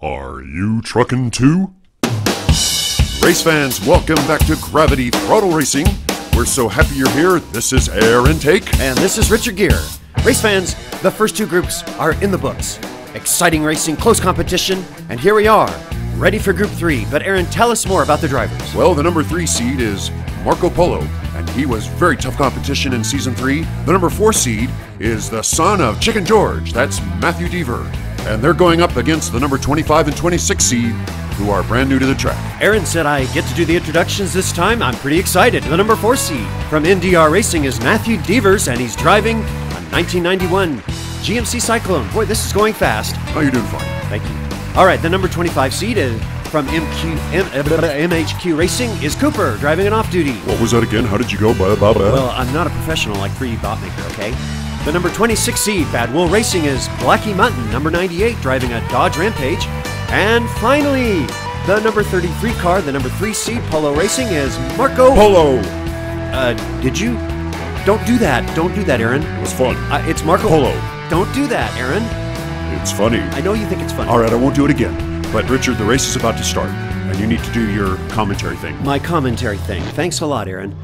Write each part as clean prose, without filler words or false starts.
Are you truckin' too? Race fans, welcome back to Gravity Throttle Racing. We're so happy you're here. This is Air Intake. And this is Richard Gere. Race fans, the first two groups are in the books. Exciting racing, close competition, and here we are, ready for Group 3. But Aaron, tell us more about the drivers. Well, the number 3 seed is Marco Polo, and he was very tough competition in Season 3. The number 4 seed is the son of Chicken George, that's Matthew Deaver. And they're going up against the number 25 and 26 seed, who are brand new to the track. Aaron said I get to do the introductions this time. I'm pretty excited. The number 4 seed from NDR Racing is Matthew Devers, and he's driving a 1991 GMC Cyclone. Boy, this is going fast. Oh, you're doing fine. Thank you. All right, the number 25 seed is from MHQ Racing is Cooper, driving an off-duty. What was that again? How did you go? Well, I'm not a professional like 3D Botmaker, okay? The number 26 seed, Bad Wool Racing, is Blackie Mutton, number 98, driving a Dodge Rampage. And finally, the number 33 car, the number 3 seed, Polo Racing, is Marco Polo. Did you? Don't do that. Don't do that, Aaron. It was fun. It's Marco Polo. Don't do that, Aaron. It's funny. I know you think it's funny. All right, I won't do it again. But Richard, the race is about to start, and you need to do your commentary thing. My commentary thing. Thanks a lot, Aaron.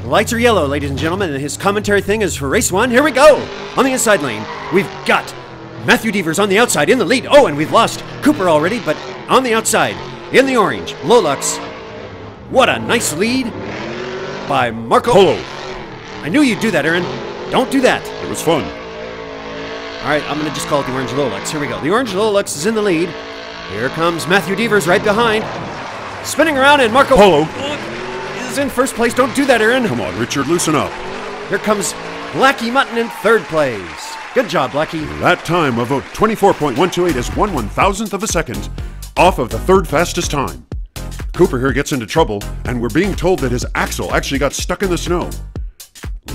The lights are yellow, ladies and gentlemen, and his commentary thing is for race 1. Here we go! On the inside lane, we've got Matthew Devers on the outside in the lead. Oh, and we've lost Cooper already, but on the outside, in the orange, Lolux. What a nice lead by Marco Polo. I knew you'd do that, Aaron. Don't do that. It was fun. All right, I'm going to just call it the orange Lolux. Here we go. The orange Lolux is in the lead. Here comes Matthew Devers right behind. Spinning around, and Marco Polo is in first place. Don't do that, Aaron. Come on, Richard, loosen up. Here comes Blackie Mutton in third place. Good job, Blackie. That time of 24.128 is 1/1000th of a second off of the third fastest time. Cooper here gets into trouble, and we're being told that his axle actually got stuck in the snow.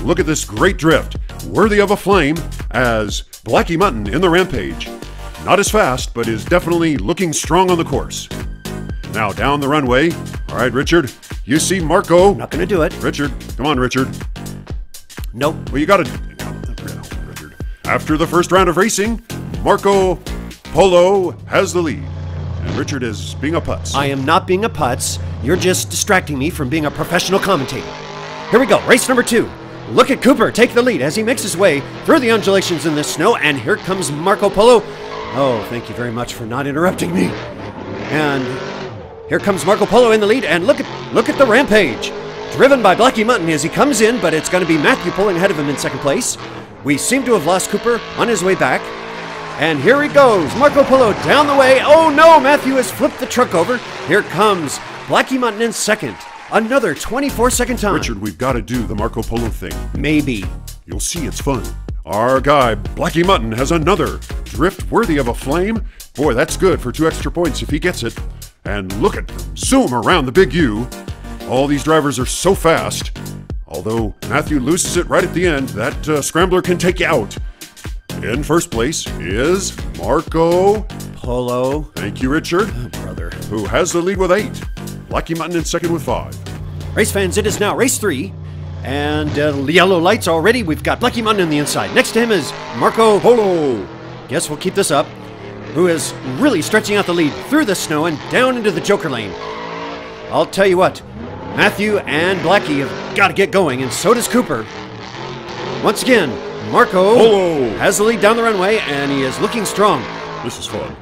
Look at this great drift, worthy of a flame, as Blackie Mutton in the Rampage. Not as fast, but is definitely looking strong on the course. Now down the runway. All right, Richard, you see Marco. Not going to do it. Richard, come on, Richard. Nope. Well, you got to... Richard. After the first round of racing, Marco Polo has the lead. And Richard is being a putz. I am not being a putz. You're just distracting me from being a professional commentator. Here we go, race number 2. Look at Cooper take the lead as he makes his way through the undulations in the snow, and here comes Marco Polo. Oh, thank you very much for not interrupting me. And here comes Marco Polo in the lead, and look at the Rampage. Driven by Blackie Mutton as he comes in, but it's going to be Matthew pulling ahead of him in second place. We seem to have lost Cooper on his way back. And here he goes, Marco Polo down the way. Oh no, Matthew has flipped the truck over. Here comes Blackie Mutton in second. Another 24-second time. Richard, we've got to do the Marco Polo thing. Maybe. You'll see it's fun. Our guy, Blackie Mutton, has another drift worthy of a flame. Boy, that's good for 2 extra points if he gets it. And look at them zoom around the big U. All these drivers are so fast. Although Matthew loses it right at the end, that scrambler can take you out. In first place is Marco Polo. Thank you, Richard. Oh, brother. Who has the lead with 8. Blackie Mutton in second with 5. Race fans, it is now race 3. And yellow lights already. We've got Blackie Mutton on the inside. Next to him is Marco Polo. Guess we'll keep this up. Who is really stretching out the lead through the snow and down into the Joker lane. I'll tell you what, Matthew and Blackie have got to get going, and so does Cooper. Once again, Marco Polo has the lead down the runway, and he is looking strong. This is fun.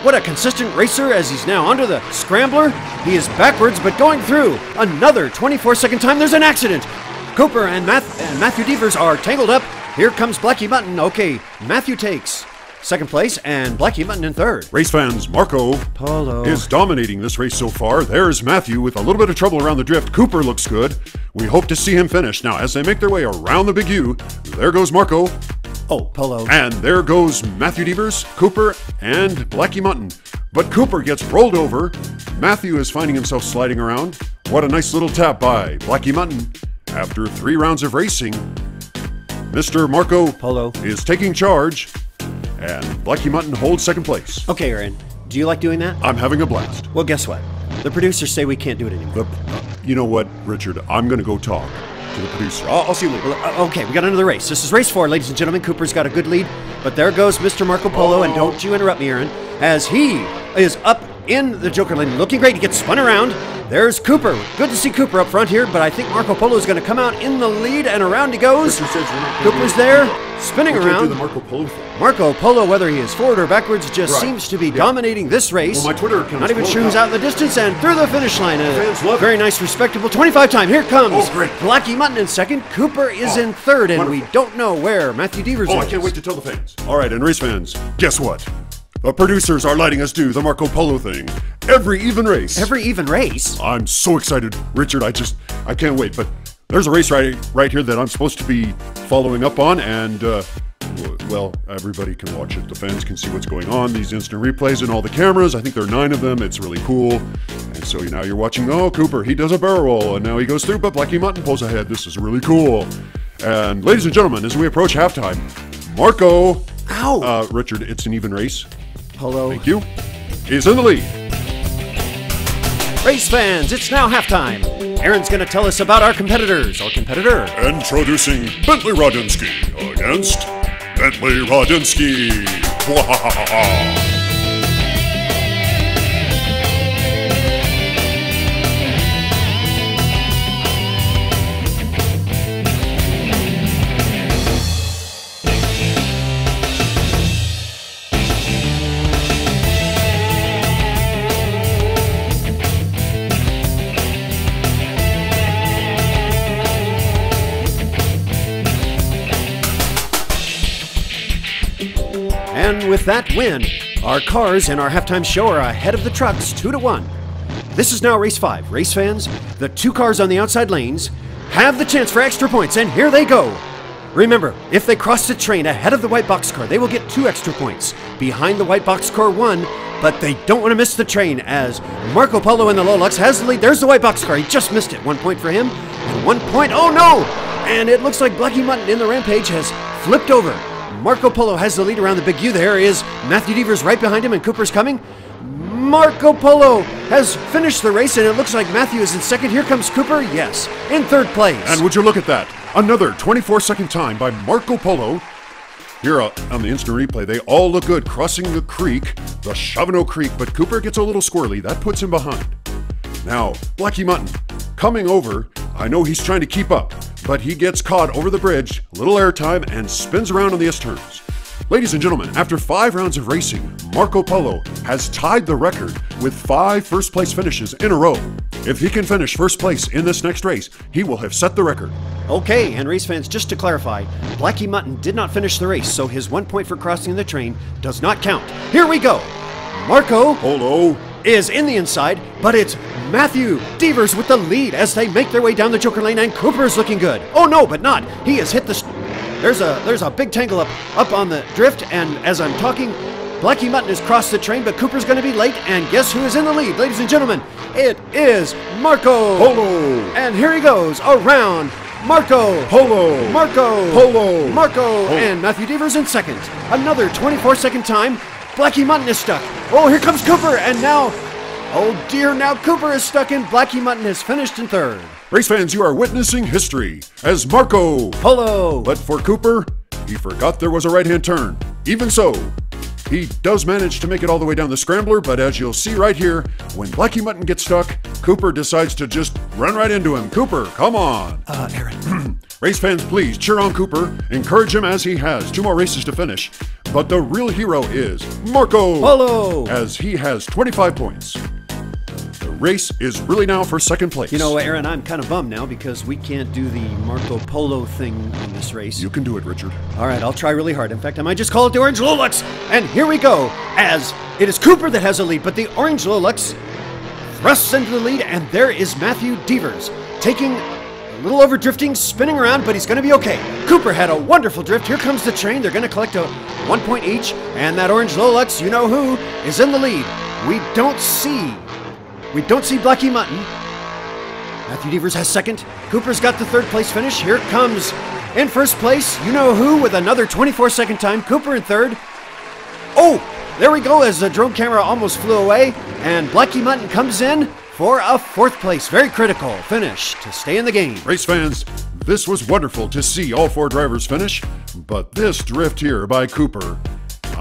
What a consistent racer as he's now onto the scrambler. He is backwards, but going through. Another 24-second time. There's an accident. Cooper and Matthew Devers are tangled up. Here comes Blackie Mutton. Okay, Matthew takes second place, and Blackie Mutton in third. Race fans, Marco Polo is dominating this race so far. There's Matthew with a little bit of trouble around the drift. Cooper looks good. We hope to see him finish. Now, as they make their way around the big U, there goes Marco. Oh, Polo. And there goes Matthew Devers, Cooper, and Blackie Mutton. But Cooper gets rolled over. Matthew is finding himself sliding around. What a nice little tap by Blackie Mutton. After 3 rounds of racing, Mr. Marco Polo is taking charge, and Blackie Mutton holds second place. Okay, Aaron, do you like doing that? I'm having a blast. Well, guess what? The producers say we can't do it anymore. You know what, Richard? I'm going to go talk to the producer. I'll see you later. Okay, we got another race. This is race 4, ladies and gentlemen. Cooper's got a good lead, but there goes Mr. Marco Polo, and don't you interrupt me, Aaron. as he is up in the Joker lane, looking great. He gets spun around. There's Cooper. Good to see Cooper up front here, but I think Marco Polo is going to come out in the lead, and around he goes. Cooper's there, spinning around. Do the Marco Polo thing. Marco Polo, whether he is forward or backwards, just seems to be dominating this race. Well, my Twitter account not even sure who's out in the distance, and through the finish line. A very nice, respectable 25 time. Here comes Blackie Mutton in second. Cooper is in third, and we don't know where Matthew Devers is. I can't wait to tell the fans. All right, and race fans, guess what? The producers are letting us do the Marco Polo thing every even race. Every even race? I'm so excited, Richard. I can't wait. But there's a race right here that I'm supposed to be following up on, and well, everybody can watch it. The fans can see what's going on. These instant replays and all the cameras. I think there are 9 of them. It's really cool. And so now you're watching. Oh, Cooper, he does a barrel roll, and now he goes through. But Blackie Mutton pulls ahead. This is really cool. And ladies and gentlemen, as we approach halftime, Marco. Ow! Richard, it's an even race. Polo. Thank you. He's in the lead. Race fans, it's now halftime. Aaron's going to tell us about our competitors. Our competitor. Introducing Bentley Radinsky against Bentley Radinsky. And with that win, our cars in our halftime show are ahead of the trucks 2-1. This is now race 5. Race fans, the 2 cars on the outside lanes have the chance for extra points, and here they go. Remember, if they cross the train ahead of the white box car, they will get 2 extra points. Behind the white box car 1, but they don't want to miss the train as Marco Polo in the Lolux has the lead. There's the white box car. He just missed it. 1 point for him, and 1 point. Oh no! And it looks like Blackie Mutton in the Rampage has flipped over. Marco Polo has the lead around the Big U. There is Matthew Devers right behind him, and Cooper's coming. Marco Polo has finished the race, and it looks like Matthew is in second. Here comes Cooper, yes, in third place. And would you look at that? Another 24-second time by Marco Polo. Here on the instant replay, they all look good crossing the creek, the Shavano Creek, but Cooper gets a little squirrely. That puts him behind. Now, Blackie Mutton coming over. I know he's trying to keep up, but he gets caught over the bridge, a little airtime, and spins around on the S-turns. Ladies and gentlemen, after 5 rounds of racing, Marco Polo has tied the record with 5 first-place finishes in a row. If he can finish first place in this next race, he will have set the record. Okay, and race fans, just to clarify, Blackie Mutton did not finish the race, so his 1 point for crossing the train does not count. Here we go. Marco Polo is in the inside, but it's Matthew Devers with the lead as they make their way down the Joker lane, and Cooper is looking good. Oh no, but not. He has hit the... There's a big tangle up on the drift, and as I'm talking, Blackie Mutton has crossed the train, but Cooper's going to be late, and guess who is in the lead, ladies and gentlemen? It is Marco Polo. And here he goes around Marco Polo. Marco Polo. Marco and Matthew Devers in second. Another 24-second time. Blackie Mutton is stuck. Oh, here comes Cooper, and now, oh dear, now Cooper is stuck in. Blackie Mutton has finished in third. Race fans, you are witnessing history as Marco Polo. But for Cooper, he forgot there was a right-hand turn. Even so, he does manage to make it all the way down the scrambler, but as you'll see right here, when Blackie Mutton gets stuck, Cooper decides to just run right into him. Cooper, come on. Aaron. Race fans, please cheer on Cooper. Encourage him as he has 2 more races to finish. But the real hero is Marco Polo, as he has 25 points. The race is really now for second place. You know, Aaron, I'm kind of bummed now because we can't do the Marco Polo thing in this race. You can do it, Richard. All right, I'll try really hard. In fact, I might just call it the Orange Lolux. And here we go, as it is Cooper that has a lead, but the Orange Lolux thrusts into the lead, and there is Matthew Devers taking a little over drifting, spinning around, but he's going to be okay. Cooper had a wonderful drift. Here comes the train. They're going to collect a 1 point each, and that Orange Lolux, you know who, is in the lead. We don't see Blackie Mutton. Matthew Devers has second. Cooper's got the third place finish. Here comes in first place, you know who, with another 24-second time. Cooper in third. Oh, there we go, as the drone camera almost flew away, and Blackie Mutton comes in for a 4th place. Very critical finish to stay in the game. Race fans, this was wonderful to see all 4 drivers finish, but this drift here by Cooper,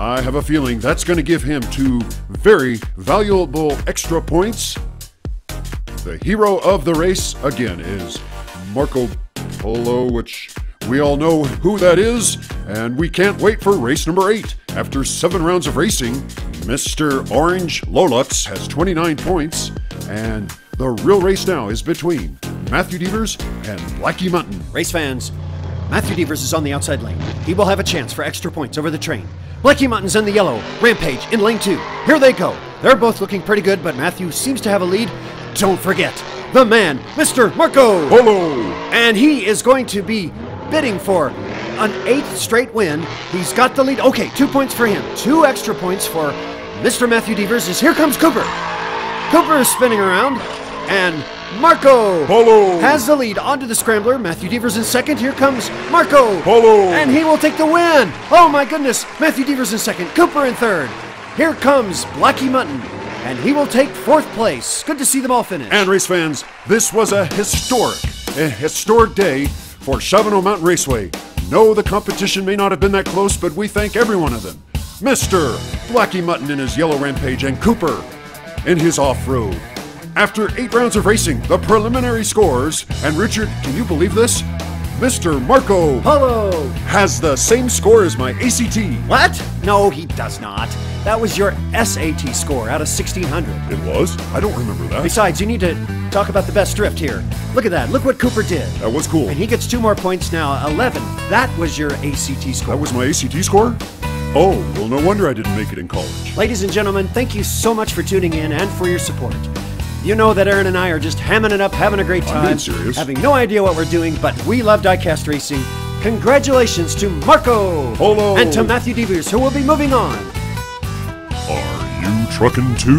I have a feeling that's going to give him 2 very valuable extra points. The hero of the race, again, is Marco Polo, which we all know who that is, and we can't wait for race number 8. After 7 rounds of racing, Mr. Orange Lolux has 29 points, and the real race now is between Matthew Devers and Blackie Mutton. Race fans, Matthew Devers is on the outside lane. He will have a chance for extra points over the train. Blackie Mutton's in the yellow. Rampage in lane 2. Here they go. They're both looking pretty good, but Matthew seems to have a lead. Don't forget, the man, Mr. Marco Polo! And he is going to be bidding for an 8th straight win. He's got the lead. Okay, 2 points for him. 2 extra points for Mr. Matthew Devers as here comes Cooper. Cooper is spinning around, and Marco Polo has the lead onto the scrambler. Matthew Devers in second. Here comes Marco Polo, and he will take the win. Oh my goodness. Matthew Devers in second. Cooper in third. Here comes Blackie Mutton, and he will take 4th place. Good to see them all finish. And race fans, this was a historic day for Shavano Mountain Raceway. No, the competition may not have been that close, but we thank every one of them. Mr. Blackie Mutton in his yellow Rampage and Cooper in his off-road. After 8 rounds of racing, the preliminary scores, and Richard, can you believe this? Mr. Marco Polo has the same score as my ACT. What? No, he does not. That was your SAT score out of 1,600. It was? I don't remember that. Besides, you need to talk about the best drift here. Look at that. Look what Cooper did. That was cool. And he gets 2 more points now. 11. That was your ACT score. That was my ACT score? Oh, well, no wonder I didn't make it in college. Ladies and gentlemen, thank you so much for tuning in and for your support. You know that Aaron and I are just hamming it up, having a great time. I'm being serious. Having no idea what we're doing, but we love diecast racing. Congratulations to Marco Polo and to Matthew Devers, who will be moving on. Are you trucking too?